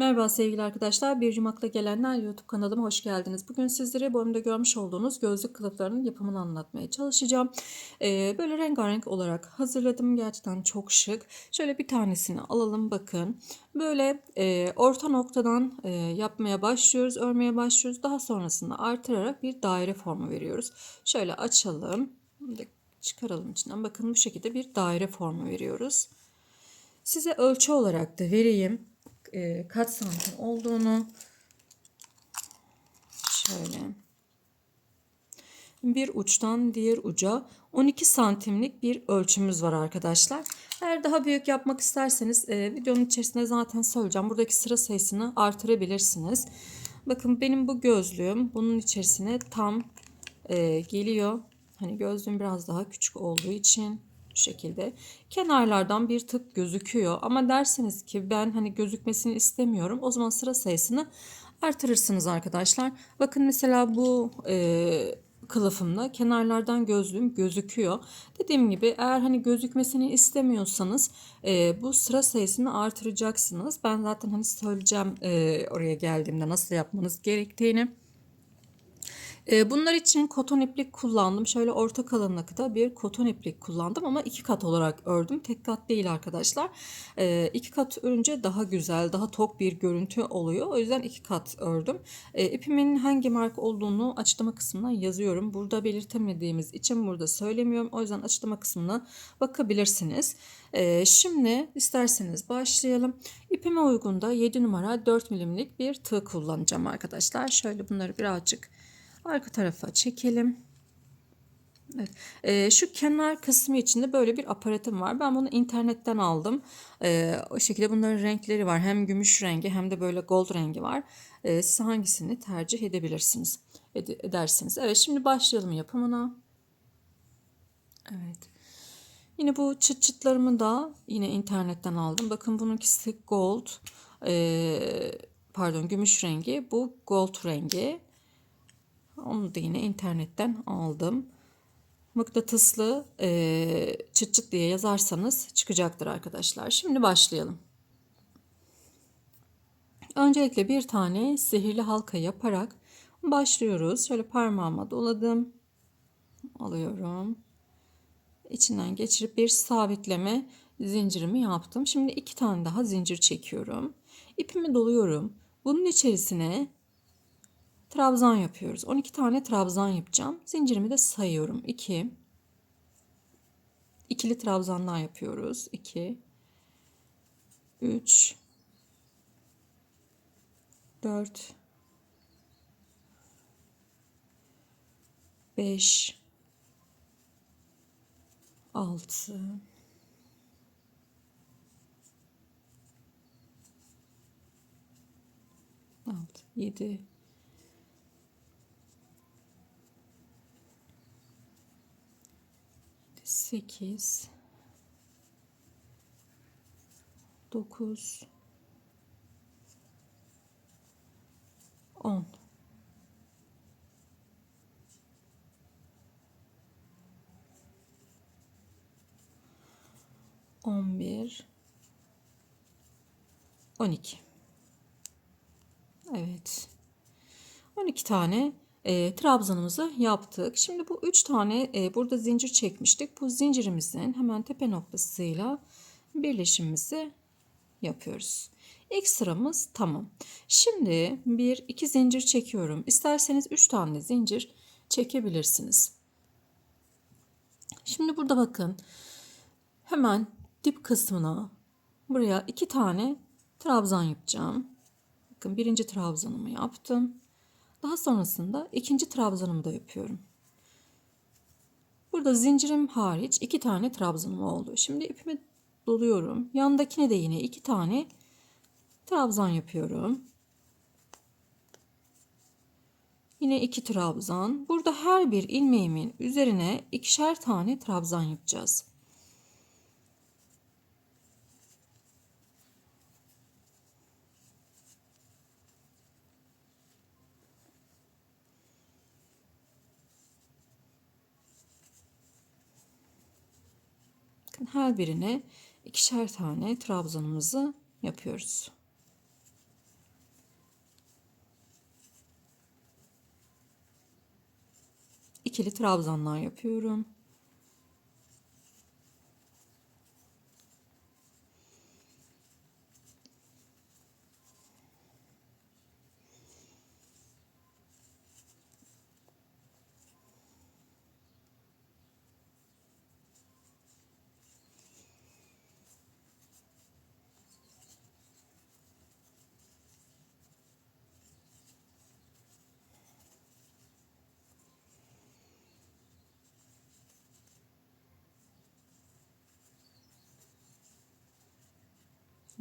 Merhaba sevgili arkadaşlar, Bir Yumak'la Gelenler YouTube kanalıma hoş geldiniz. Bugün sizlere bu önümde görmüş olduğunuz gözlük kılıflarının yapımını anlatmaya çalışacağım. Böyle rengarenk olarak hazırladım. Gerçekten çok şık. Şöyle bir tanesini alalım bakın. Böyle orta noktadan yapmaya başlıyoruz, örmeye başlıyoruz. Daha sonrasında artırarak bir daire formu veriyoruz. Şöyle açalım. Bunu da çıkaralım içinden. Bakın bu şekilde bir daire formu veriyoruz. Size ölçü olarak da vereyim. Kaç santim olduğunu. Şöyle. Bir uçtan diğer uca 12 santimlik bir ölçümüz var arkadaşlar. Eğer daha büyük yapmak isterseniz videonun içerisinde zaten söyleyeceğim. Buradaki sıra sayısını artırabilirsiniz. Bakın benim bu gözlüğüm bunun içerisine tam geliyor. Hani gözlüğüm biraz daha küçük olduğu için bu şekilde. Kenarlardan bir tık gözüküyor. Ama derseniz ki ben hani gözükmesini istemiyorum. O zaman sıra sayısını artırırsınız arkadaşlar. Bakın mesela bu kılıfımda kenarlardan gözlüğüm gözüküyor. Dediğim gibi eğer hani gözükmesini istemiyorsanız bu sıra sayısını artıracaksınız. Ben zaten hani söyleyeceğim oraya geldiğimde nasıl yapmanız gerektiğini. Bunlar için koton iplik kullandım. Şöyle orta kalınlıkta bir koton iplik kullandım ama iki kat olarak ördüm. Tek kat değil arkadaşlar. İki kat örünce daha güzel, daha tok bir görüntü oluyor. O yüzden iki kat ördüm. İpimin hangi marka olduğunu açıklama kısmına yazıyorum. Burada belirtemediğimiz için burada söylemiyorum. O yüzden açıklama kısmına bakabilirsiniz. Şimdi isterseniz başlayalım. İpime uygun da 7 numara 4 milimlik bir tığ kullanacağım arkadaşlar. Şöyle bunları birazcık arka tarafa çekelim. Evet. Şu kenar kısmı içinde böyle bir aparatım var. Ben bunu internetten aldım. O şekilde bunların renkleri var. Hem gümüş rengi hem de böyle gold rengi var. Siz hangisini tercih edebilirsiniz? Edersiniz. Evet, şimdi başlayalım yapımına. Evet. Yine bu çıt çıtlarımı da yine internetten aldım. Bakın bununkisi gold. Pardon, gümüş rengi. Bu gold rengi. Onu da yine internetten aldım. Mıknatıslı çıt çıt diye yazarsanız çıkacaktır arkadaşlar. Şimdi başlayalım. Öncelikle bir tane sihirli halka yaparak başlıyoruz. Şöyle parmağıma doladım. Alıyorum. İçinden geçirip bir sabitleme zincirimi yaptım. Şimdi iki tane daha zincir çekiyorum. İpimi doluyorum. Bunun içerisine trabzan yapıyoruz. 12 tane trabzan yapacağım. Zincirimi de sayıyorum. 2, İkili trabzanlar yapıyoruz. 2, 3, 4, 5, 6, 7, 8, 9, 10. 11, 12. Evet. 12 tane trabzanımızı yaptık. Şimdi bu 3 tane burada zincir çekmiştik. Bu zincirimizin hemen tepe noktasıyla birleşimimizi yapıyoruz. İlk sıramız tamam. Şimdi bir iki zincir çekiyorum. İsterseniz 3 tane zincir çekebilirsiniz. Şimdi burada bakın. Hemen dip kısmına buraya 2 tane trabzan yapacağım. Bakın birinci trabzanımı yaptım. Daha sonrasında ikinci trabzanımı da yapıyorum. Burada zincirim hariç 2 tane trabzanım oldu. Şimdi ipimi doluyorum. Yandakine de yine 2 tane trabzan yapıyorum. Yine 2 trabzan. Burada her bir ilmeğimin üzerine ikişer tane trabzan yapacağız. Her birine ikişer tane trabzanımızı yapıyoruz. ikili trabzanlar yapıyorum.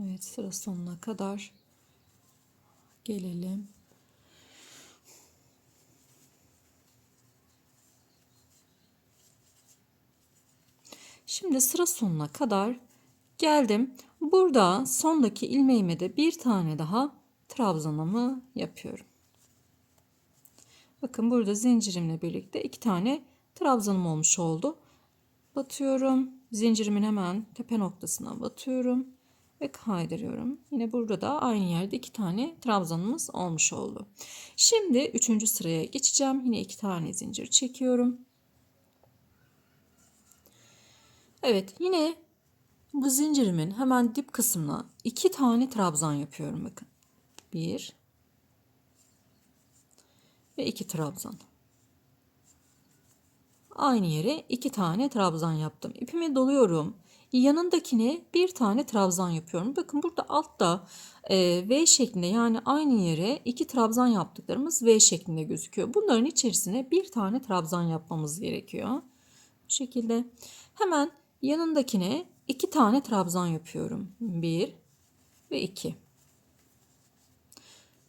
Evet, sıra sonuna kadar gelelim. Şimdi sıra sonuna kadar geldim. Burada sondaki ilmeğime de bir tane daha trabzanımı yapıyorum. Bakın burada zincirimle birlikte 2 tane trabzanım olmuş oldu. Batıyorum. Zincirimin hemen tepe noktasına batıyorum ve kaydırıyorum. Yine burada da aynı yerde 2 tane trabzanımız olmuş oldu. Şimdi 3. sıraya geçeceğim. Yine 2 tane zincir çekiyorum. Evet, yine bu zincirimin hemen dip kısmına 2 tane trabzan yapıyorum bakın. 1 ve 2 trabzan. Aynı yere 2 tane trabzan yaptım. İpimi doluyorum. Yanındakine bir tane trabzan yapıyorum. Bakın burada altta V şeklinde, yani aynı yere 2 trabzan yaptıklarımız V şeklinde gözüküyor. Bunların içerisine bir tane trabzan yapmamız gerekiyor. Bu şekilde. Hemen yanındakine 2 tane trabzan yapıyorum. 1 ve 2.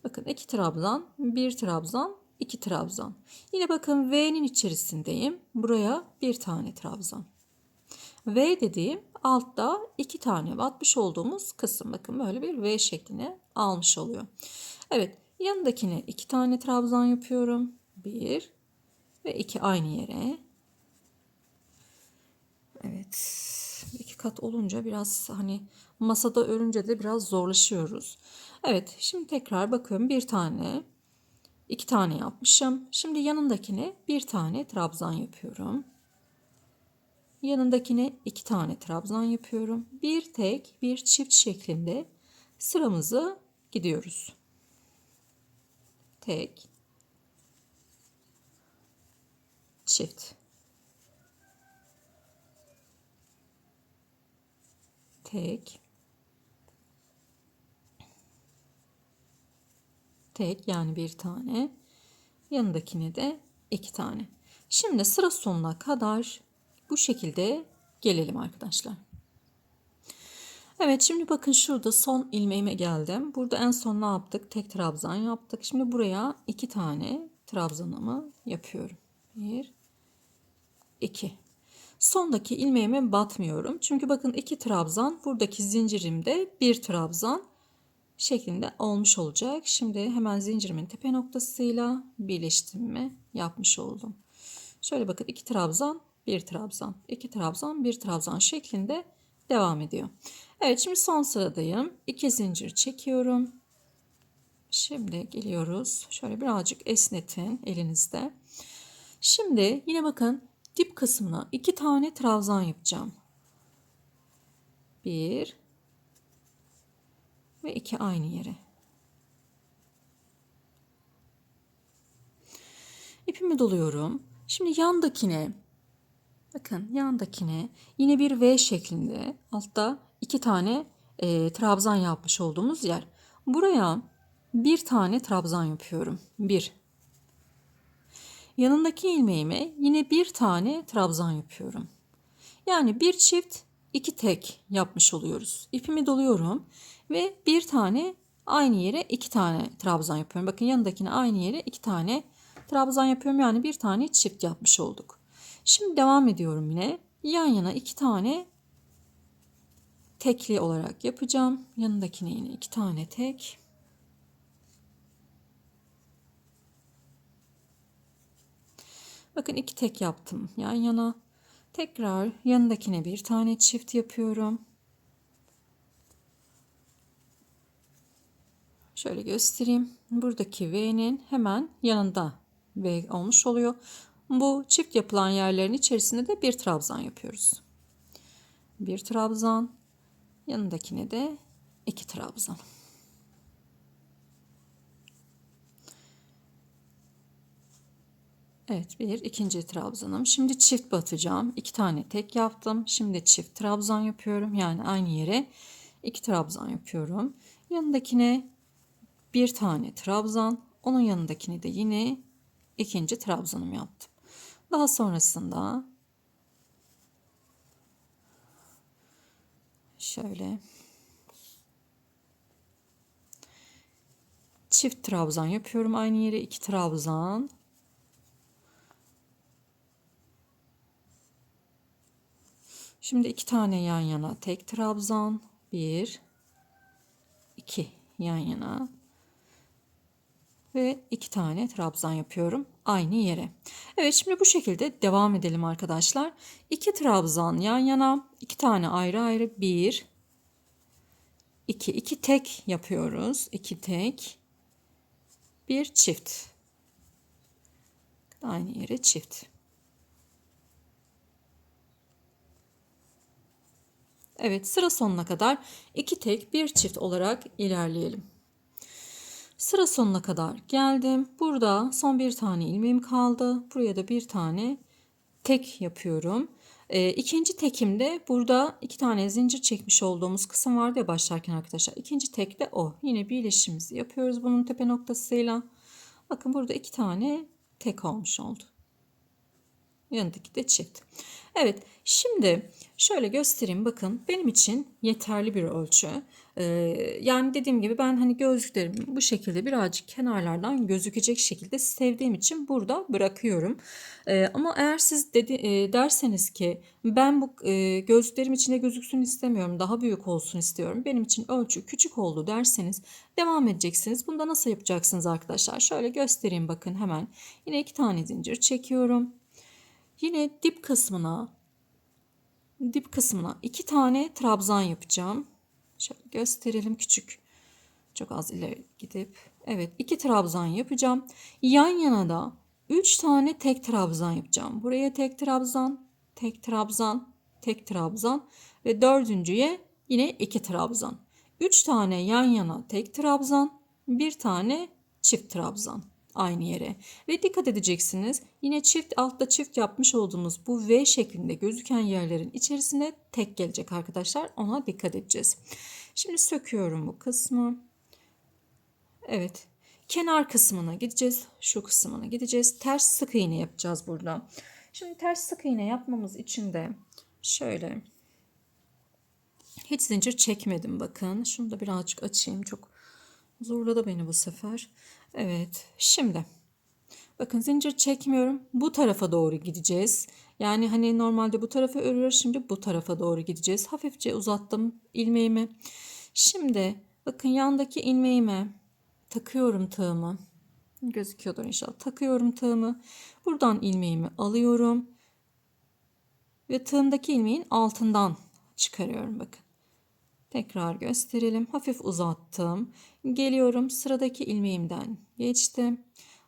Bakın 2 trabzan, 1 trabzan, 2 trabzan. Yine bakın V'nin içerisindeyim. Buraya bir tane trabzan. V dediğim altta 2 tane batmış olduğumuz kısım. Bakın böyle bir V şeklini almış oluyor. Evet, yanındakine 2 tane trabzan yapıyorum. 1 ve 2 aynı yere. Evet. 2 kat olunca biraz hani masada örünce de biraz zorlaşıyoruz. Evet, şimdi tekrar bakıyorum, bir tane, 2 tane yapmışım. Şimdi yanındakine bir tane trabzan yapıyorum. Yanındakine 2 tane trabzan yapıyorum. Bir tek, bir çift şeklinde sıramızı gidiyoruz. Tek, çift. Tek, tek, yani bir tane. Yanındakine de 2 tane. Şimdi sıra sonuna kadar bu şekilde gelelim arkadaşlar. Evet, şimdi bakın şurada son ilmeğime geldim. Burada en son ne yaptık? Tek trabzan yaptık. Şimdi buraya 2 tane trabzanımı yapıyorum. 1, 2. Sondaki ilmeğime batmıyorum. Çünkü bakın 2 trabzan, buradaki zincirimde 1 trabzan şeklinde olmuş olacak. Şimdi hemen zincirimin tepe noktasıyla birleştirme yapmış oldum. Şöyle bakın, 2 trabzan, 1 trabzan, 2 trabzan, 1 trabzan şeklinde devam ediyor. Evet, şimdi son sıradayım. 2 zincir çekiyorum. Şimdi geliyoruz. Şöyle birazcık esnetin elinizde. Şimdi yine bakın dip kısmına 2 tane trabzan yapacağım. 1 ve 2 aynı yere. İpimi doluyorum. Şimdi yandakine, bakın yandakine yine bir V şeklinde altta 2 tane trabzan yapmış olduğumuz yer. Buraya bir tane trabzan yapıyorum. 1. Yanındaki ilmeğime yine bir tane trabzan yapıyorum. Yani bir çift, 2 tek yapmış oluyoruz. İpimi doluyorum ve bir tane aynı yere 2 tane trabzan yapıyorum. Bakın yanındakine aynı yere 2 tane trabzan yapıyorum. Yani bir tane çift yapmış olduk. Şimdi devam ediyorum yine. Yan yana 2 tane tekli olarak yapacağım. Yanındakine yine 2 tane tek. Bakın 2 tek yaptım yan yana. Tekrar yanındakine bir tane çift yapıyorum. Şöyle göstereyim. Buradaki V'nin hemen yanında V olmuş oluyor. Bu çift yapılan yerlerin içerisinde de bir trabzan yapıyoruz. Bir trabzan, yanındakine de iki trabzan. Evet, ikinci trabzanım. Şimdi çift batacağım. 2 tane tek yaptım. Şimdi çift trabzan yapıyorum. Yani aynı yere 2 trabzan yapıyorum. Yanındakine bir tane trabzan. Onun yanındakine de yine ikinci trabzanımı yaptım. Daha sonrasında şöyle çift trabzan yapıyorum. Aynı yere 2 trabzan. Şimdi 2 tane yan yana tek trabzan. 1, 2 yan yana. Ve 2 tane trabzan yapıyorum aynı yere. Evet, şimdi bu şekilde devam edelim arkadaşlar. 2 trabzan yan yana, 2 tane ayrı ayrı, 1, 2, 2 tek yapıyoruz. 2 tek, bir çift. Aynı yere çift. Evet, sıra sonuna kadar 2 tek, bir çift olarak ilerleyelim. Sıra sonuna kadar geldim. Burada son bir tane ilmeğim kaldı. Buraya da bir tane tek yapıyorum. İkinci tekimde burada 2 tane zincir çekmiş olduğumuz kısım vardı ya başlarken arkadaşlar. İkinci tek de o. Yine birleşimimizi yapıyoruz bunun tepe noktasıyla. Bakın burada 2 tane tek olmuş oldu. Yanındaki de çift. Evet, şimdi şöyle göstereyim, bakın benim için yeterli bir ölçü. Ee, Yani dediğim gibi ben hani gözlüklerimi bu şekilde birazcık kenarlardan gözükecek şekilde sevdiğim için burada bırakıyorum. Ama eğer siz derseniz ki ben bu gözlüklerim içinde gözüksün istemiyorum, daha büyük olsun istiyorum, benim için ölçü küçük oldu derseniz devam edeceksiniz. Bunda nasıl yapacaksınız arkadaşlar? Şöyle göstereyim, bakın hemen. Yine 2 tane zincir çekiyorum. Yine dip kısmına 2 tane trabzan yapacağım. Şöyle gösterelim, küçük. Çok az ileri gidip. Evet, 2 trabzan yapacağım. Yan yana da 3 tane tek trabzan yapacağım. Buraya tek trabzan, tek trabzan, tek trabzan ve dördüncüye yine 2 trabzan. 3 tane yan yana tek trabzan, bir tane çift trabzan aynı yere. Ve dikkat edeceksiniz, yine altta çift yapmış olduğumuz bu V şeklinde gözüken yerlerin içerisine tek gelecek arkadaşlar. Ona dikkat edeceğiz. Şimdi söküyorum bu kısmı. Evet. Kenar kısmına gideceğiz. Şu kısmına gideceğiz. Ters sık iğne yapacağız burada. Şimdi ters sık iğne yapmamız için de şöyle, hiç zincir çekmedim bakın. Şunu da birazcık açayım. Çok zorladı beni bu sefer. Evet. Şimdi bakın, zincir çekmiyorum. Bu tarafa doğru gideceğiz. Yani hani normalde bu tarafa örüyoruz. Şimdi bu tarafa doğru gideceğiz. Hafifçe uzattım ilmeğimi. Şimdi bakın, yandaki ilmeğime takıyorum tığımı. Gözüküyordur inşallah. Takıyorum tığımı. Buradan ilmeğimi alıyorum. Ve tığımdaki ilmeğin altından çıkarıyorum bakın. Tekrar gösterelim. Hafif uzattım. Geliyorum, sıradaki ilmeğimden geçtim.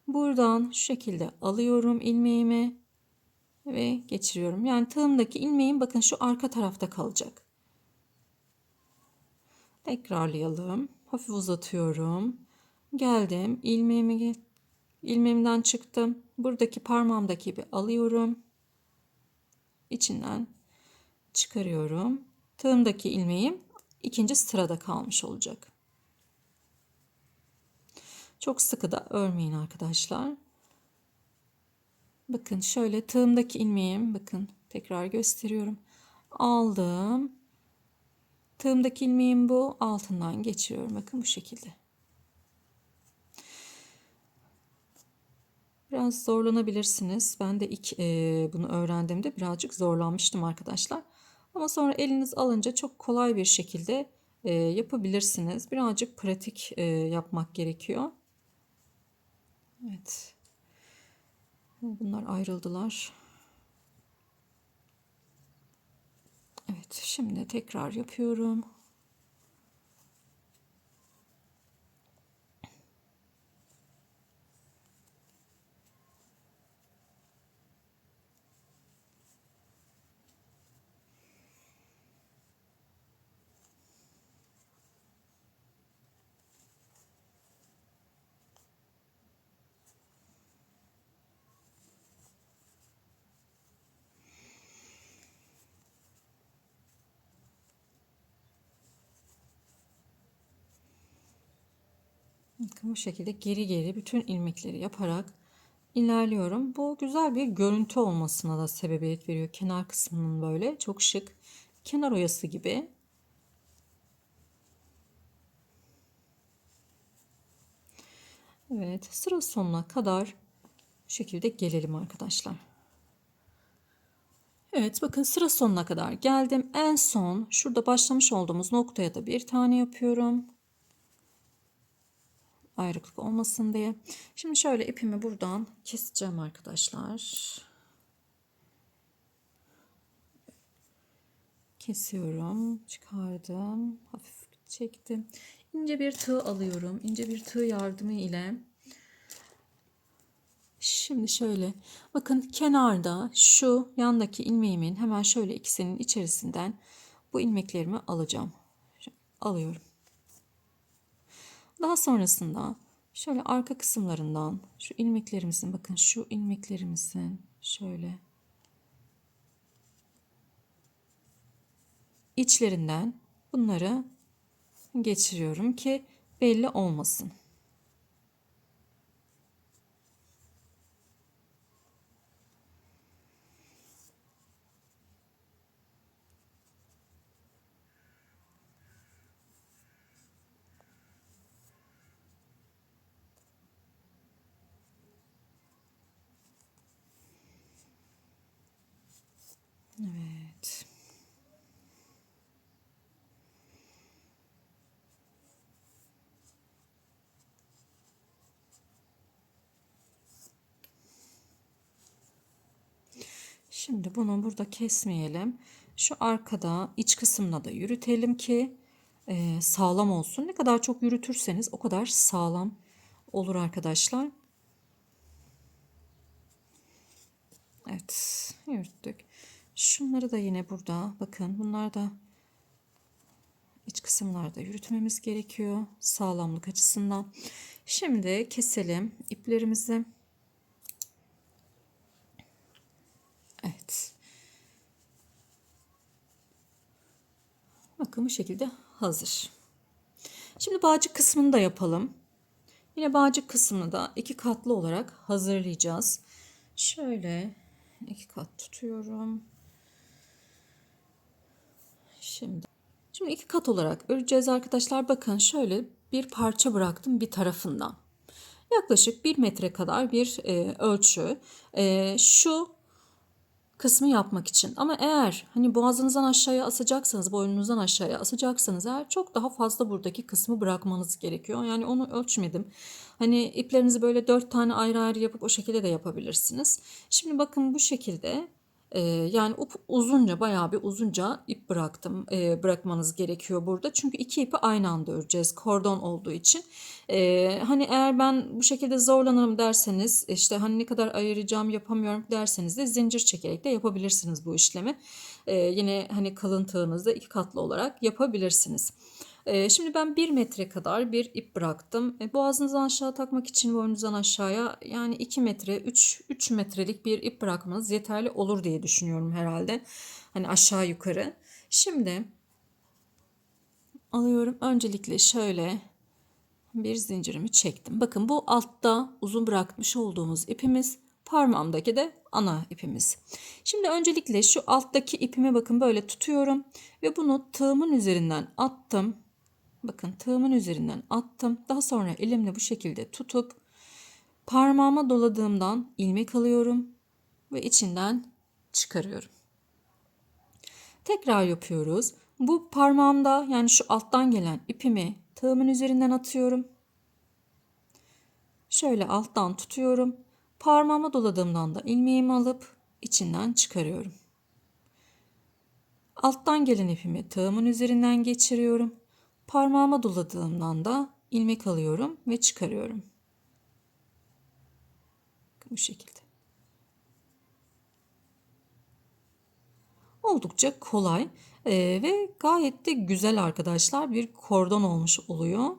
Buradan şu şekilde alıyorum ilmeğimi ve geçiriyorum. Yani tığımdaki ilmeğim bakın şu arka tarafta kalacak. Tekrarlayalım. Hafif uzatıyorum. Geldim. İlmeğimden çıktım. Buradaki parmağımdaki ipi alıyorum. İçinden çıkarıyorum. Tığımdaki ilmeğim ikinci sırada kalmış olacak. Çok sıkı da örmeyin arkadaşlar. Bakın şöyle tığımdaki ilmeğim, bakın tekrar gösteriyorum. Aldım. Tığımdaki ilmeğim bu. Altından geçiriyorum. Bakın bu şekilde. Biraz zorlanabilirsiniz. Ben de ilk bunu öğrendiğimde birazcık zorlanmıştım arkadaşlar. Ama sonra eliniz alınca çok kolay bir şekilde yapabilirsiniz. Birazcık pratik yapmak gerekiyor. Evet. Bunlar ayrıldılar. Evet, şimdi tekrar yapıyorum. Bakın bu şekilde geri geri bütün ilmekleri yaparak ilerliyorum. Bu güzel bir görüntü olmasına da sebebiyet veriyor. Kenar kısmının böyle çok şık kenar oyası gibi. Evet, sıra sonuna kadar bu şekilde gelelim arkadaşlar. Evet, bakın sıra sonuna kadar geldim. En son şurada başlamış olduğumuz noktaya da bir tane yapıyorum. Ayrıklık olmasın diye. Şimdi şöyle ipimi buradan keseceğim arkadaşlar. Kesiyorum, çıkardım, hafif çektim. İnce bir tığ alıyorum. İnce bir tığ yardımı ile şimdi şöyle bakın kenarda şu yandaki ilmeğimin hemen şöyle ikisinin içerisinden bu ilmeklerimi alacağım. Alıyorum. Daha sonrasında şöyle arka kısımlarından şu ilmeklerimizin bakın şu ilmeklerimizin şöyle içlerinden bunları geçiriyorum ki belli olmasın. Evet. Şimdi bunu burada kesmeyelim. Şu arkada iç kısmına da yürütelim ki sağlam olsun. Ne kadar çok yürütürseniz o kadar sağlam olur arkadaşlar. Evet, yürüttük. Şunları da yine burada bakın bunlar da iç kısımlarda yürütmemiz gerekiyor sağlamlık açısından. Şimdi keselim iplerimizi. Evet. Bakın bu şekilde hazır. Şimdi bağcık kısmını da yapalım. Yine bağcık kısmını da iki katlı olarak hazırlayacağız. Şöyle iki kat tutuyorum. Şimdi iki kat olarak öreceğiz arkadaşlar. Bakın şöyle bir parça bıraktım bir tarafından. Yaklaşık 1 metre kadar bir ölçü. Şu kısmı yapmak için. Ama eğer hani boğazınızdan aşağıya asacaksanız, boynunuzdan aşağıya asacaksanız eğer çok daha fazla buradaki kısmı bırakmanız gerekiyor. Yani onu ölçmedim. Hani iplerinizi böyle 4 tane ayrı ayrı yapıp o şekilde de yapabilirsiniz. Şimdi bakın bu şekilde yani uzunca bayağı bir uzunca ip bıraktım. Bırakmanız gerekiyor burada. Çünkü iki ipi aynı anda öreceğiz. Kordon olduğu için. Hani eğer ben bu şekilde zorlanırım derseniz işte hani ne kadar ayıracağım yapamıyorum derseniz de zincir çekerek de yapabilirsiniz bu işlemi. Yine hani kalın tığınızda iki katlı olarak yapabilirsiniz. Şimdi ben 1 metre kadar bir ip bıraktım. Boğazınızdan aşağı takmak için boynunuzdan aşağıya yani 2 metre 3 metrelik bir ip bırakmanız yeterli olur diye düşünüyorum herhalde. Hani aşağı yukarı. Şimdi alıyorum öncelikle şöyle bir zincirimi çektim. Bakın bu altta uzun bırakmış olduğumuz ipimiz, parmağımdaki de ana ipimiz. Şimdi öncelikle şu alttaki ipimi bakın böyle tutuyorum ve bunu tığımın üzerinden attım. Bakın tığımın üzerinden attım. Daha sonra elimle bu şekilde tutup parmağıma doladığımdan ilmek alıyorum ve içinden çıkarıyorum. Tekrar yapıyoruz. Bu parmağımda yani şu alttan gelen ipimi tığımın üzerinden atıyorum. Şöyle alttan tutuyorum. Parmağıma doladığımdan da ilmeğimi alıp içinden çıkarıyorum. Alttan gelen ipimi tığımın üzerinden geçiriyorum. Parmağıma doladığımdan da ilmek alıyorum ve çıkarıyorum. Bu şekilde. Oldukça kolay ve gayet de güzel arkadaşlar bir kordon olmuş oluyor.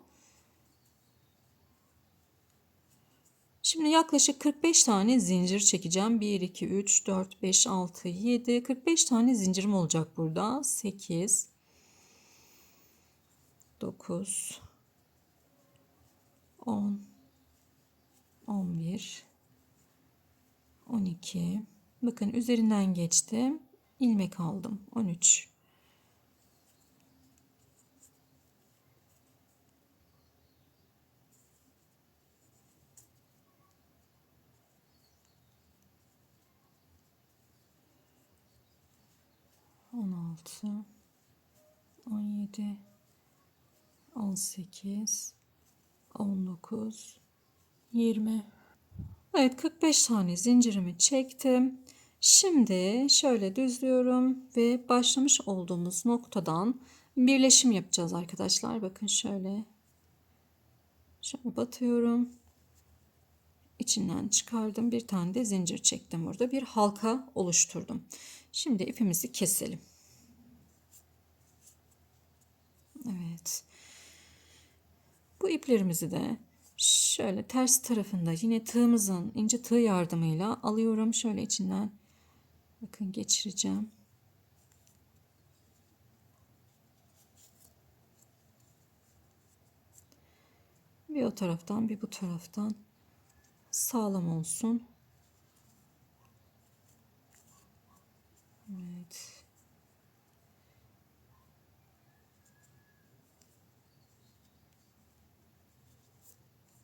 Şimdi yaklaşık 45 tane zincir çekeceğim. 1, 2, 3, 4, 5, 6, 7, 45 tane zincirim olacak burada. 8, 9, 10, 11, 12. Bakın üzerinden geçtim. İlmek aldım. 13. 16, 17, 18, 19, 20. Evet, 45 tane zincirimi çektim. Şimdi şöyle düzlüyorum ve başlamış olduğumuz noktadan birleşim yapacağız arkadaşlar. Bakın şöyle batıyorum. İçinden çıkardım. Bir tane de zincir çektim burada. Bir halka oluşturdum. Şimdi ipimizi keselim. Evet. Bu iplerimizi de şöyle ters tarafında yine tığımızın ince tığ yardımıyla alıyorum. Şöyle içinden bakın geçireceğim. Bir o taraftan bir bu taraftan sağlam olsun. Evet.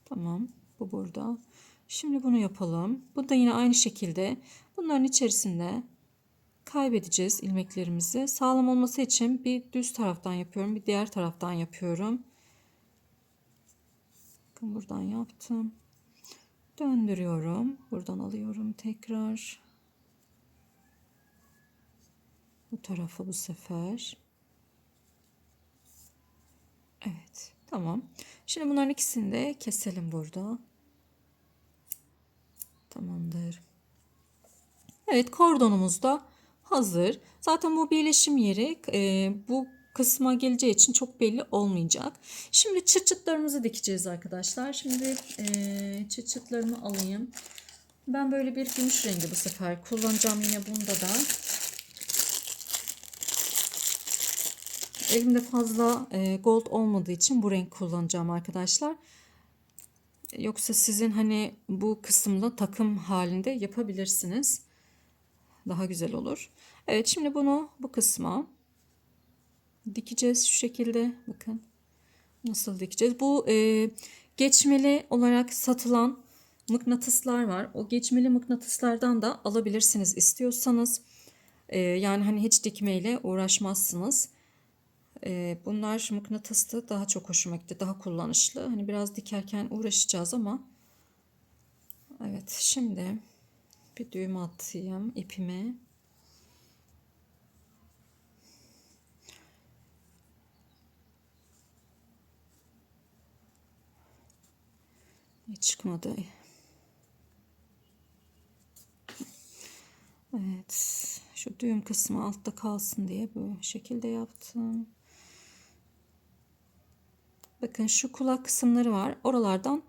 Tamam. Bu burada. Şimdi bunu yapalım. Bu da yine aynı şekilde bunların içerisinde kaybedeceğiz ilmeklerimizi. Sağlam olması için bir düz taraftan yapıyorum, bir diğer taraftan yapıyorum. Bakın buradan yaptım. Döndürüyorum. Buradan alıyorum tekrar. Bu tarafa bu sefer. Evet. Tamam. Şimdi bunların ikisini de keselim burada. Tamamdır. Evet, kordonumuz da hazır. Zaten bu birleşim yeri bu kısma geleceği için çok belli olmayacak. Şimdi çıt çıtlarımızı dikeceğiz arkadaşlar. Şimdi çıt çıtlarımı alayım. Ben böyle bir gümüş rengi bu sefer kullanacağım yine bunda da. Elimde fazla gold olmadığı için bu renk kullanacağım arkadaşlar. Yoksa sizin hani bu kısımda takım halinde yapabilirsiniz. Daha güzel olur. Evet, şimdi bunu bu kısma dikeceğiz şu şekilde. Bakın nasıl dikeceğiz. Bu geçmeli olarak satılan mıknatıslar var. O geçmeli mıknatıslardan da alabilirsiniz istiyorsanız. Yani hani hiç dikmeyle uğraşmazsınız. Bunlar mıknatıslı daha çok hoşuma gitti. Daha kullanışlı. Hani biraz dikerken uğraşacağız ama. Evet, şimdi bir düğüm atayım ipime. Hiç çıkmadı. Evet, şu düğüm kısmı altta kalsın diye bu şekilde yaptım. Bakın şu kulak kısımları var. Oralardan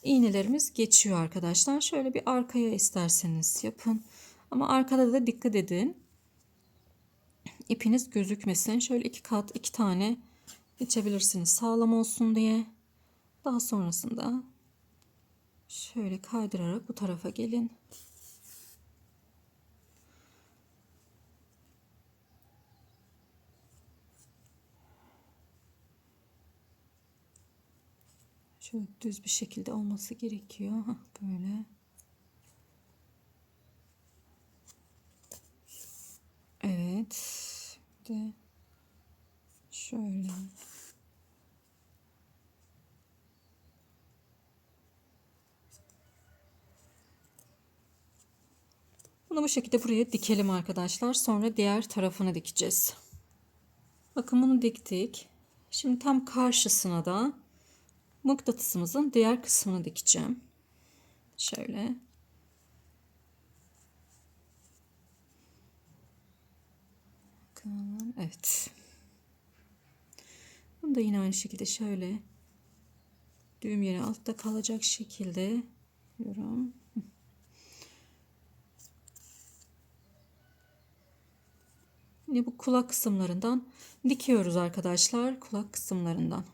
iğnelerimiz geçiyor arkadaşlar. Şöyle bir arkaya isterseniz yapın. Ama arkada da dikkat edin. İpiniz gözükmesin. Şöyle iki kat iki tane geçebilirsiniz sağlam olsun diye. Daha sonrasında şöyle kaydırarak bu tarafa gelin. Şöyle düz bir şekilde olması gerekiyor. Böyle. Evet. De şöyle. Bunu bu şekilde buraya dikelim arkadaşlar. Sonra diğer tarafını dikeceğiz. Bakın bunu diktik. Şimdi tam karşısına da mıknatısımızın diğer kısmını dikeceğim. Şöyle. Bakın. Evet. Bunu da yine aynı şekilde şöyle düğüm yeri altta kalacak şekilde yapıyorum. Yine bu kulak kısımlarından dikiyoruz arkadaşlar. Kulak kısımlarından.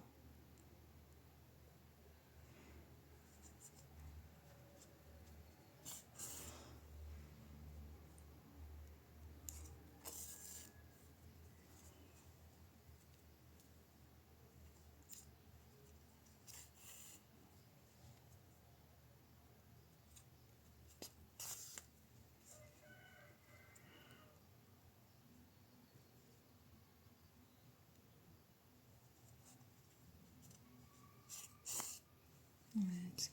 Evet.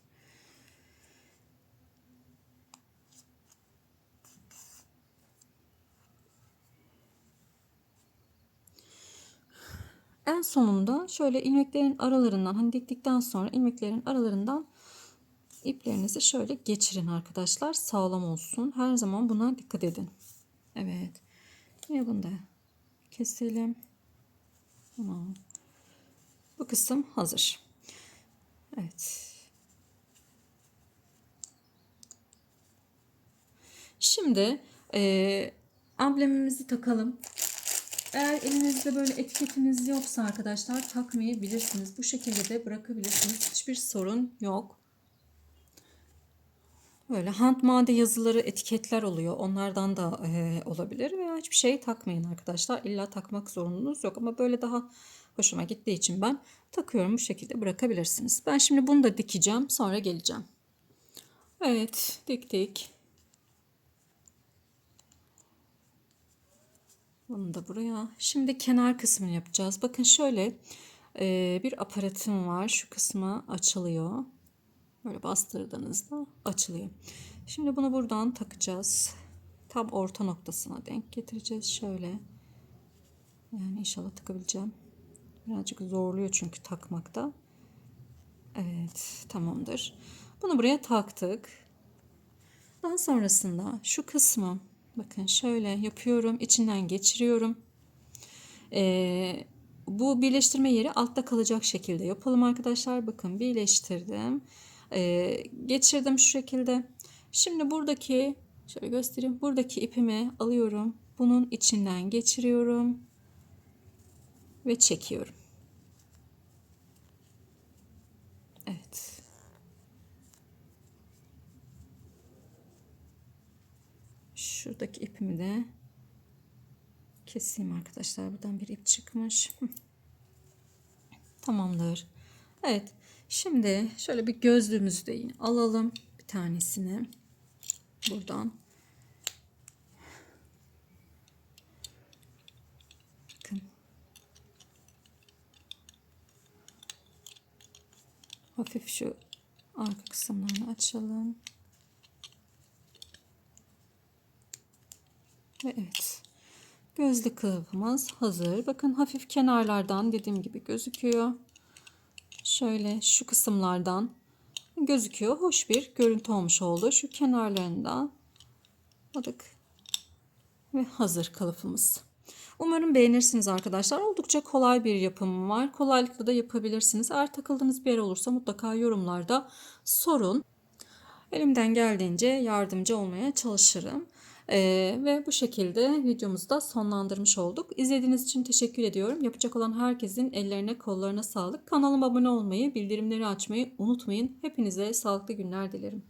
En sonunda şöyle ilmeklerin aralarından, hani diktikten sonra ilmeklerin aralarından iplerinizi şöyle geçirin arkadaşlar. Sağlam olsun. Her zaman buna dikkat edin. Evet. Yine bunu da keselim. Tamam. Bu kısım hazır. Evet. Şimdi amblemimizi takalım. Eğer elinizde böyle etiketiniz yoksa arkadaşlar takmayabilirsiniz. Bu şekilde de bırakabilirsiniz. Hiçbir sorun yok. Böyle handmade yazıları, etiketler oluyor. Onlardan da olabilir veya hiçbir şey takmayın arkadaşlar. İlla takmak zorunluluğunuz yok ama böyle daha hoşuma gittiği için ben takıyorum. Bu şekilde bırakabilirsiniz. Ben şimdi bunu da dikeceğim. Sonra geleceğim. Evet, diktik. Bunu da buraya. Şimdi kenar kısmını yapacağız. Bakın şöyle bir aparatım var. Şu kısmı açılıyor. Böyle bastırdığınızda açılıyor. Şimdi bunu buradan takacağız. Tam orta noktasına denk getireceğiz. Şöyle. Yani inşallah takabileceğim. Birazcık zorluyor çünkü takmakta. Evet, tamamdır. Bunu buraya taktık. Daha sonrasında şu kısmı bakın şöyle yapıyorum. İçinden geçiriyorum. Bu birleştirme yeri altta kalacak şekilde yapalım arkadaşlar. Bakın birleştirdim. Geçirdim şu şekilde. Şimdi buradaki şöyle göstereyim. Buradaki ipimi alıyorum. Bunun içinden geçiriyorum. Ve çekiyorum. Evet. Şuradaki ipimi de keseyim arkadaşlar. Buradan bir ip çıkmış. Tamamdır. Evet. Şimdi şöyle bir gözlüğümüzü de yine alalım. Bir tanesini. Buradan. Bakın. Hafif şu arka kısımlarını açalım. Ve evet. Gözlük kılıfımız hazır. Bakın hafif kenarlardan dediğim gibi gözüküyor. Şöyle şu kısımlardan gözüküyor. Hoş bir görüntü olmuş oldu. Şu kenarlarından aldık. Ve hazır kılıfımız. Umarım beğenirsiniz arkadaşlar. Oldukça kolay bir yapımı var. Kolaylıkla da yapabilirsiniz. Eğer takıldığınız bir yer olursa mutlaka yorumlarda sorun. Elimden geldiğince yardımcı olmaya çalışırım. Ve bu şekilde videomuzu da sonlandırmış olduk. İzlediğiniz için teşekkür ediyorum. Yapacak olan herkesin ellerine kollarına sağlık. Kanalıma abone olmayı, bildirimleri açmayı unutmayın. Hepinize sağlıklı günler dilerim.